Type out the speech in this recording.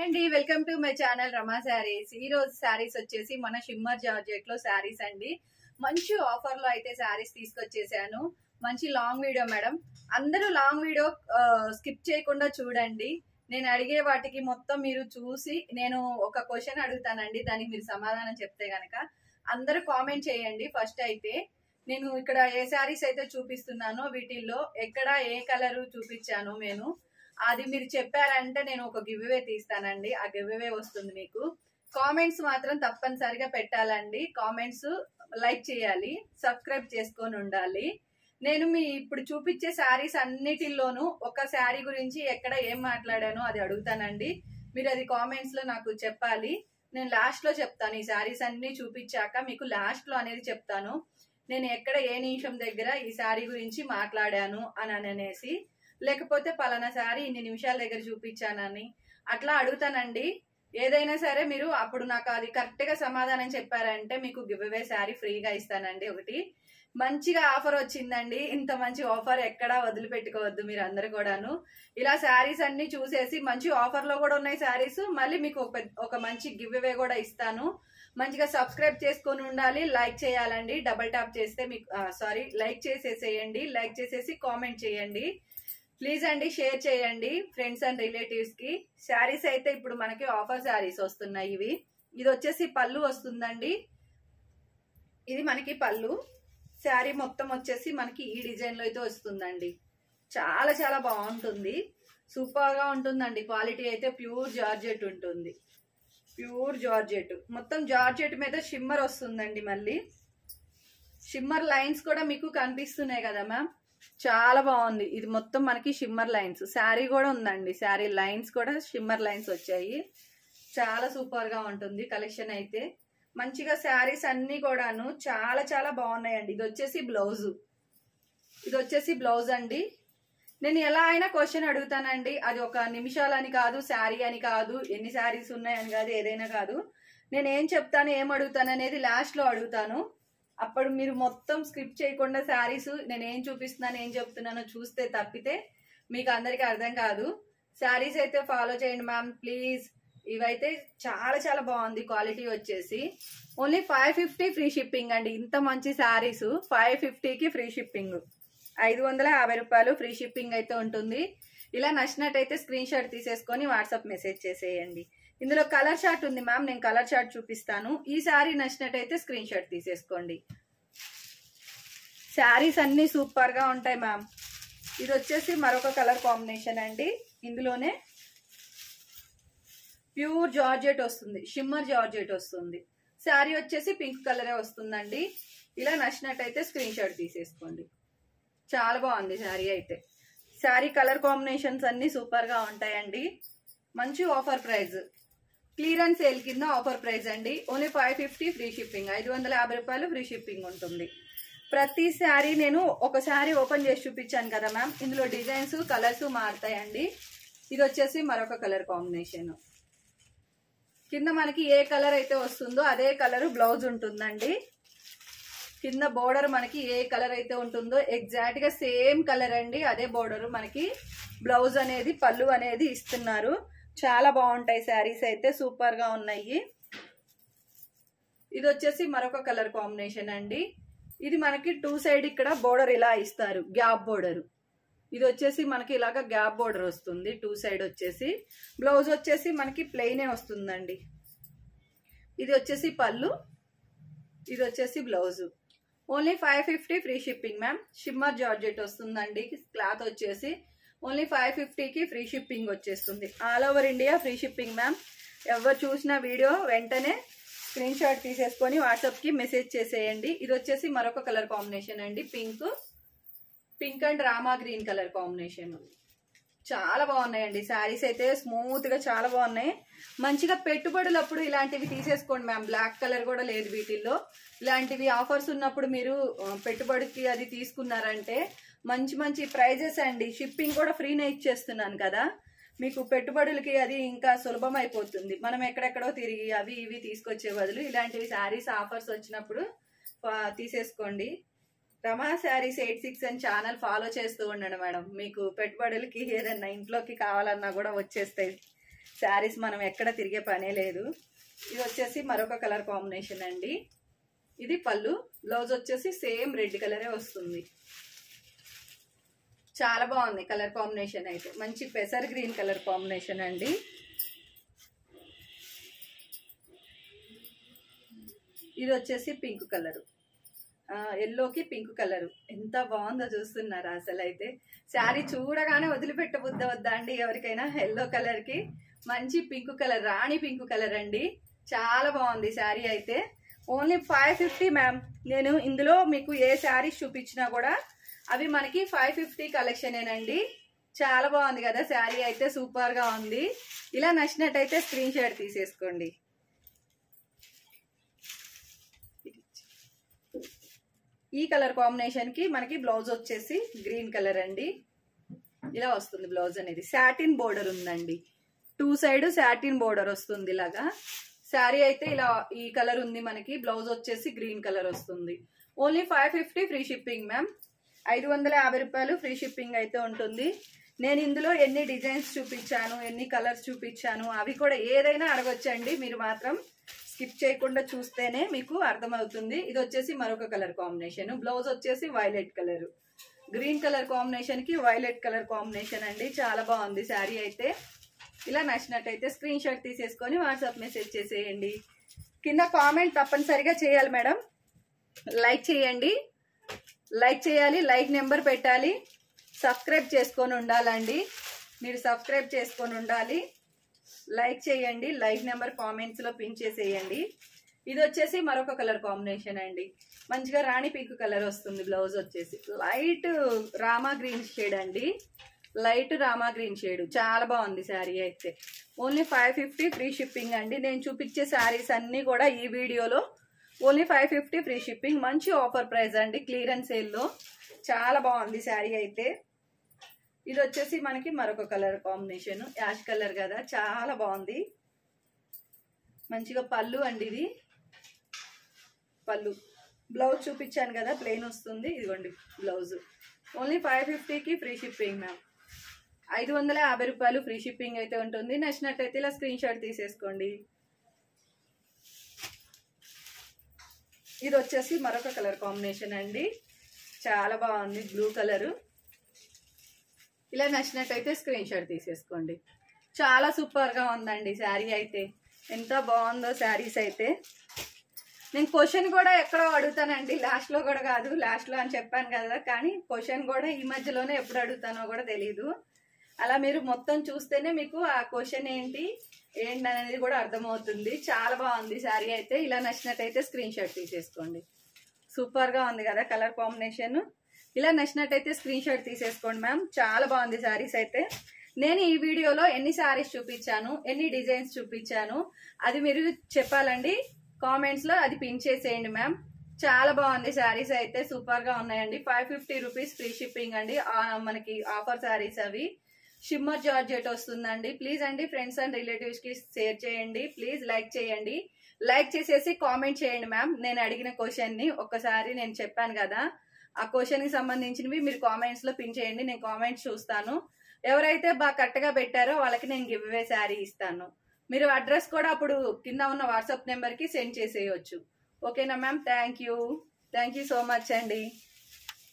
అండి welcome to my channel రమా శారీస్. ఈ రోజు శారీస్ వచ్చేసి మన షిమ్మర్ జార్జెట్ లో శారీస్ అండి. మంచి ఆఫర్ లో అయితే శారీస్ తీసుకొచ్చేసాను. మంచి లాంగ్ వీడియో మేడం. అందరూ లాంగ్ వీడియో స్కిప్ చేయకుండా చూడండి. నేను అడిగే వాటికి మొత్తం మీరు చూసి నేను ఒక క్వశ్చన్ అడుగుతానండి, దానికి మీరు సమాధానం చెప్తే గనక అందరూ కామెంట్ చేయండి. ఫస్ట్ అయితే నేను ఇక్కడ ఏ శారీస్ అయితే చూపిస్తున్నానో వీటిల్లో ఎక్కడ ఏ కలర్ చూపించాను నేను, అది మీరు చెప్పారంటే నేను ఒక గివ్ అవే తీస్తానండి. ఆ గివ్ అవే వస్తుంది మీకు. కామెంట్స్ మాత్రం తప్పనిసరిగా పెట్టాలండి. కామెంట్స్ లైక్ చేయాలి, సబ్స్క్రైబ్ చేసుకొని ఉండాలి. నేను మీ ఇప్పుడు చూపించే శారీస్ అన్నిటిల్లోనూ ఒక శారీ గురించి ఎక్కడ ఏం మాట్లాడానో అది అడుగుతానండి. మీరు అది కామెంట్స్ లో నాకు చెప్పాలి. నేను లాస్ట్ లో చెప్తాను. ఈ శారీస్ అన్ని చూపించాక మీకు లాస్ట్ లో అనేది చెప్తాను, నేను ఎక్కడ ఏ నిమిషం దగ్గర ఈ శారీ గురించి మాట్లాడాను అని అనేసి. లేకపోతే పలానా శారీ ఇన్ని నిమిషాల దగ్గర చూపించానని అట్లా అడుగుతానండి. ఏదైనా సరే మీరు అప్పుడు నాకు అది కరెక్ట్ గా సమాధానం చెప్పారంటే మీకు గివ్ అవే శారీ ఫ్రీగా ఇస్తానండి. ఒకటి మంచిగా ఆఫర్ వచ్చిందండి. ఇంత మంచి ఆఫర్ ఎక్కడా వదిలిపెట్టుకోవద్దు మీరు అందరు కూడాను. ఇలా శారీస్ అన్ని చూసేసి మంచి ఆఫర్ లో కూడా ఉన్నాయి శారీస్. మళ్ళీ మీకు ఒక మంచి గివ్ అవే కూడా ఇస్తాను. మంచిగా సబ్స్క్రైబ్ చేసుకొని ఉండాలి. లైక్ చేయాలండి. డబల్ టాప్ చేస్తే మీకు లైక్ చేసేసేయండి. లైక్ చేసేసి కామెంట్ చేయండి ప్లీజ్ అండి. షేర్ చేయండి ఫ్రెండ్స్ అండ్ రిలేటివ్స్ కి. శారీస్ అయితే ఇప్పుడు మనకి ఆఫర్ శారీస్ వస్తున్నాయి. ఇది వచ్చేసి పళ్ళు వస్తుందండి. ఇది మనకి పళ్ళు. శారీ మొత్తం వచ్చేసి మనకి ఈ డిజైన్ లో అయితే వస్తుందండి. చాలా చాలా బాగుంటుంది. సూపర్ గా ఉంటుందండి. క్వాలిటీ అయితే ప్యూర్ జార్జెట్ ఉంటుంది. ప్యూర్ జార్జెట్, మొత్తం జార్జెట్ మీద షిమ్మర్ వస్తుందండి. మళ్ళీ షిమ్మర్ లైన్స్ కూడా మీకు కనిపిస్తున్నాయి కదా మ్యామ్. చాలా బాగుంది. ఇది మొత్తం మనకి షిమ్మర్ లైన్స్. శారీ కూడా ఉందండి. శారీ లైన్స్ కూడా షిమ్మర్ లైన్స్ వచ్చాయి. చాలా సూపర్ గా ఉంటుంది కలెక్షన్ అయితే. మంచిగా శారీస్ అన్ని కూడాను చాలా చాలా బాగున్నాయండి. ఇది వచ్చేసి బ్లౌజ్. ఇది వచ్చేసి బ్లౌజ్ అండి. నేను ఎలా అయినా క్వశ్చన్ అడుగుతానండి. అది ఒక నిమిషాలని కాదు, శారీ అని కాదు, ఎన్ని శారీస్ ఉన్నాయని కాదు, ఏదైనా కాదు. నేను ఏం చెప్తాను ఏం అడుగుతాను అనేది లాస్ట్ లో అడుగుతాను. అప్పుడు మీరు మొత్తం స్కిప్ చేయకుండా శారీస్ నేను ఏం చూపిస్తున్నాను ఏం చెప్తున్నానో చూస్తే తప్పితే మీకు అందరికి అర్థం కాదు. శారీస్ అయితే ఫాలో చేయండి మ్యామ్ ప్లీజ్. ఇవైతే చాలా చాలా బాగుంది. క్వాలిటీ వచ్చేసి ఓన్లీ 550 ఫ్రీ షిప్పింగ్ అండి. ఇంత మంచి శారీస్ 550కి ఫ్రీ షిప్పింగ్. 550 రూపాయలు ఫ్రీ షిప్పింగ్ అయితే ఉంటుంది. ఇలా నచ్చినట్టయితే స్క్రీన్ షాట్ తీసేసుకొని వాట్సాప్ మెసేజ్ చేసేయండి. ఇందులో కలర్ చార్ట్ ఉంది మ్యామ్, నేను కలర్ చార్ట్ చూపిస్తాను. ఈ శారీ నచ్చినట్టయితే స్క్రీన్ షాట్ తీసేసుకోండి. శారీస్ అన్ని సూపర్ గా ఉంటాయి మ్యామ్. ఇది వచ్చేసి మరొక కలర్ కాంబినేషన్ అండి. ఇందులోనే ప్యూర్ జార్జెట్ వస్తుంది, షిమ్మర్ జార్జెట్ వస్తుంది. శారీ వచ్చేసి పింక్ కలరే వస్తుందండి. ఇలా నచ్చినట్టయితే స్క్రీన్ షాట్ తీసేసుకోండి. చాలా బాగుంది శారీ అయితే. శారీ కలర్ కాంబినేషన్స్ అన్ని సూపర్ గా ఉంటాయండి. మంచి ఆఫర్ ప్రైస్, క్లియరెన్స్ సేల్ కింద ఆఫర్ ప్రైస్ అండి. Only 550 free shipping. 550 రూపాయలు ఫ్రీ షిప్పింగ్ ఉంటుంది. ప్రతి శారీ నేను ఒక శారీ ఓపెన్ చేసి చూపించాను కదా మ్యామ్. ఇందులో డిజైన్స్ కలర్స్ మారుతాయండి. ఇది వచ్చేసి మరొక కలర్ కాంబినేషన్. కింద మనకి ఏ కలర్ అయితే వస్తుందో అదే కలర్ బ్లౌజ్ ఉంటుందండి. కింద బోర్డర్ మనకి ఏ కలర్ అయితే ఉంటుందో ఎగ్జాక్ట్ గా సేమ్ కలర్ అండి. అదే బోర్డర్ మనకి బ్లౌజ్ అనేది పళ్ళు అనేది ఇస్తున్నారు. చాలా బాగుంటాయి శారీస్ అయితే, సూపర్ గా ఉన్నాయి. ఇది వచ్చేసి మరొక కలర్ కాంబినేషన్ అండి. ఇది మనకి 2 సైడ్ ఇక్కడ బోర్డర్ ఇలా ఇస్తారు, గ్యాప్ బోర్డర్. ఇది వచ్చేసి మనకి ఇలాగా గ్యాప్ బోర్డర్ వస్తుంది 2 సైడ్ వచ్చేసి. బ్లౌజ్ వచ్చేసి మనకి ప్లెయినే వస్తుందండి. ఇది వచ్చేసి పళ్ళు, ఇది వచ్చేసి blouse. Only 550 free shipping ma'am. Shimmer georgette వస్తుందండి. క్లాత్ వచ్చేసి ఓన్లీ 550కి ఫ్రీ షిప్పింగ్ వచ్చేస్తుంది. All over India free shipping ma'am. ఎవరు చూసిన వీడియో వెంటనే స్క్రీన్ షాట్ తీసేసుకొని వాట్సాప్ కి మెసేజ్ చేసేయండి. ఇది వచ్చేసి మరొక కలర్ కాంబినేషన్ అండి. Pink and Rama green colour combination. చాలా బాగున్నాయండి శారీస్ అయితే. స్మూత్ గా చాలా బాగున్నాయి. మంచిగా పెట్టుబడులప్పుడు ఇలాంటివి తీసేసుకోండి మ్యామ్. బ్లాక్ కలర్ కూడా లేదు వీటిల్లో. ఇలాంటివి ఆఫర్స్ ఉన్నప్పుడు మీరు పెట్టుబడికి అది తీసుకున్నారంటే మంచి మంచి ప్రైజెస్ అండి. షిప్పింగ్ కూడా ఫ్రీనే ఇచ్చేస్తున్నాను కదా. మీకు పెట్టుబడులకి అది ఇంకా సులభం అయిపోతుంది. మనం ఎక్కడెక్కడో తిరిగి అవి ఇవి తీసుకొచ్చే బదులు ఇలాంటివి శారీస్ ఆఫర్స్ వచ్చినప్పుడు తీసేసుకోండి. రమా శారీస్ 86 అని ఛానల్ ఫాలో చేస్తూ ఉండండి మేడం. మీకు పెట్టుబడులకి ఏదన్నా ఇంట్లోకి కావాలన్నా కూడా వచ్చేస్తాయి. శారీస్ మనం ఎక్కడ తిరిగే పనే లేదు. ఇది వచ్చేసి మరొక కలర్ కాంబినేషన్ అండి. ఇది పళ్ళు. బ్లౌజ్ వచ్చేసి సేమ్ రెడ్ కలరే వస్తుంది. చాలా బాగుంది కలర్ కాంబినేషన్ అయితే. మంచి పెసర్ గ్రీన్ కలర్ కాంబినేషన్ అండి. ఇది వచ్చేసి పింక్ కలరు, ఎల్లోకి పింక్ కలరు. ఎంత బాగుందో చూస్తున్నారా అసలు అయితే. శారీ చూడగానే వదిలిపెట్టబుద్దా అండి ఎవరికైనా. ఎల్లో కలర్ కి మంచి పింక్ కలర్, రాణి పింక్ కలర్ అండి. చాలా బాగుంది శారీ అయితే. Only 550 ma'am. నేను ఇందులో మీకు ఏ శారీస్ చూపించినా కూడా అవి మనకి 550 కలెక్షనేనండి. చాలా బాగుంది కదా శారీ అయితే, సూపర్ గా ఉంది. ఇలా నచ్చినట్టయితే స్క్రీన్ షాట్ తీసేసుకోండి. ఈ కలర్ కాంబినేషన్ కి మనకి బ్లౌజ్ వచ్చేసి గ్రీన్ కలర్ అండి. ఇలా వస్తుంది బ్లౌజ్ అనేది. సాటిన్ బోర్డర్ ఉందండి, 2 సైడ్ సాటిన్ బోర్డర్ వస్తుంది ఇలాగా. శారీ అయితే ఇలా ఈ కలర్ ఉంది మనకి. బ్లౌజ్ వచ్చేసి గ్రీన్ కలర్ వస్తుంది. Only 550 free shipping ma'am. 550 రూపాయలు ఫ్రీ షిప్పింగ్ అయితే ఉంటుంది. నేను ఇందులో ఎన్ని డిజైన్స్ చూపించాను, ఎన్ని కలర్స్ చూపించాను అవి కూడా ఏదైనా అడగొచ్చండి. మీరు మాత్రం స్కిప్ చేయకుండా చూస్తేనే మీకు అర్థమవుతుంది. ఇది వచ్చేసి మరొక కలర్ కాంబినేషన్. బ్లౌజ్ వచ్చేసి violet colour, green colour combination కి వైలెట్ కలర్ కాంబినేషన్ అండి. చాలా బాగుంది శారీ అయితే. ఇలా నచ్చినట్టయితే స్క్రీన్ షాట్ తీసేసుకొని వాట్సాప్ మెసేజ్ చేసేయండి. కింద కామెంట్ తప్పనిసరిగా చేయాలి మేడం. లైక్ చేయండి, లైక్ చేయాలి, లైక్ నెంబర్ పెట్టాలి. సబ్స్క్రైబ్ చేసుకొని ఉండాలండి. మీరు సబ్స్క్రైబ్ చేసుకొని ఉండాలి. లైక్ చేయండి, లైక్ నెంబర్ కామెంట్స్ లో పిన్ చేసేయండి. ఇది వచ్చేసి మరొక కలర్ కాంబినేషన్ అండి. మంచిగా రాణి పింక్ కలర్ వస్తుంది. బ్లౌజ్ వచ్చేసి లైట్ రామా గ్రీన్ షేడ్ అండి. Light Rama green shade. చాలా బాగుంది శారీ అయితే. ఓన్లీ 550 ఫ్రీ షిప్పింగ్ అండి. నేను చూపించే శారీస్ అన్ని కూడా ఈ వీడియోలో ఓన్లీ 550 ఫ్రీ షిప్పింగ్. మంచి ఆఫర్ ప్రైస్ అండి, క్లియరెన్స్ సేల్ లో. చాలా బాగుంది శారీ అయితే. ఇది వచ్చేసి మనకి మరొక కలర్ కాంబినేషన్, యాష్ కలర్ కదా, చాలా బాగుంది. మంచిగా పళ్ళు అండి. ఇది పళ్ళు. బ్లౌజ్ చూపించాను కదా ప్లెయిన్ వస్తుంది. ఇదిగోండి బ్లౌజ్. ఓన్లీ 550కి ఫ్రీ షిప్పింగ్ మ్యామ్. 550 రూపాయలు ఫ్రీ షిప్పింగ్ అయితే ఉంటుంది. నచ్చినట్టయితే ఇలా స్క్రీన్ షాట్ తీసేసుకోండి. ఇది వచ్చేసి మరొక కలర్ కాంబినేషన్ అండి. చాలా బాగుంది, బ్లూ కలరు. ఇలా నచ్చినట్టయితే స్క్రీన్ షాట్ తీసేసుకోండి. చాలా సూపర్ గా ఉందండి శారీ అయితే. ఎంత బాగుందో శారీస్ అయితే. నేను క్వశ్చన్ కూడా ఎక్కడో అడుగుతానండి, లాస్ట్ లో కూడా కాదు. లాస్ట్ లో అని చెప్పాను కదా, కానీ క్వశ్చన్ కూడా ఈ మధ్యలోనే ఎప్పుడు అడుగుతానో కూడా తెలియదు. అలా మీరు మొత్తం చూస్తేనే మీకు ఆ క్వశ్చన్ ఏంటి అనేది కూడా అర్థమవుతుంది. చాలా బాగుంది శారీ అయితే. ఇలా నచ్చినట్టయితే స్క్రీన్ షాట్ తీసేసుకోండి. సూపర్ గా ఉంది కదా కలర్ కాంబినేషన్. ఇలా నచ్చినట్టయితే స్క్రీన్ షాట్ తీసేసుకోండి మ్యామ్. చాలా బాగుంది శారీస్ అయితే. నేను ఈ వీడియోలో ఎన్ని శారీస్ చూపించాను, ఎన్ని డిజైన్స్ చూపించాను అది మీరు చెప్పాలండి కామెంట్స్ లో. అది పిన్ చేసేయండి మ్యామ్. చాలా బాగుంది శారీస్ అయితే, సూపర్ గా ఉన్నాయండి. 550 రూపీస్ ఫ్రీ షిప్పింగ్ అండి. మనకి ఆఫర్ శారీస్ అవి. షిమ్మర్ జార్జెట్ వస్తుందండి. ప్లీజ్ అండి ఫ్రెండ్స్ అండ్ రిలేటివ్స్ కి షేర్ చేయండి. ప్లీజ్ లైక్ చేయండి. లైక్ చేసేసి కామెంట్ చేయండి మ్యామ్. నేను అడిగిన క్వశ్చన్ ని ఒక్కసారి నేను చెప్పాను కదా, ఆ క్వశ్చన్ కి సంబంధించినవి మీరు కామెంట్స్ లో పిన్ చేయండి. నేను కామెంట్స్ చూస్తాను. ఎవరైతే బాగా కరెక్ట్ గా పెట్టారో వాళ్ళకి నేను గివ్ అవే శారీ ఇస్తాను. మీరు అడ్రస్ కూడా అప్పుడు కింద ఉన్న వాట్సాప్ నెంబర్ కి సెండ్ చేసేయచ్చు. ఓకేనా ma'am? Thank you so much అండి.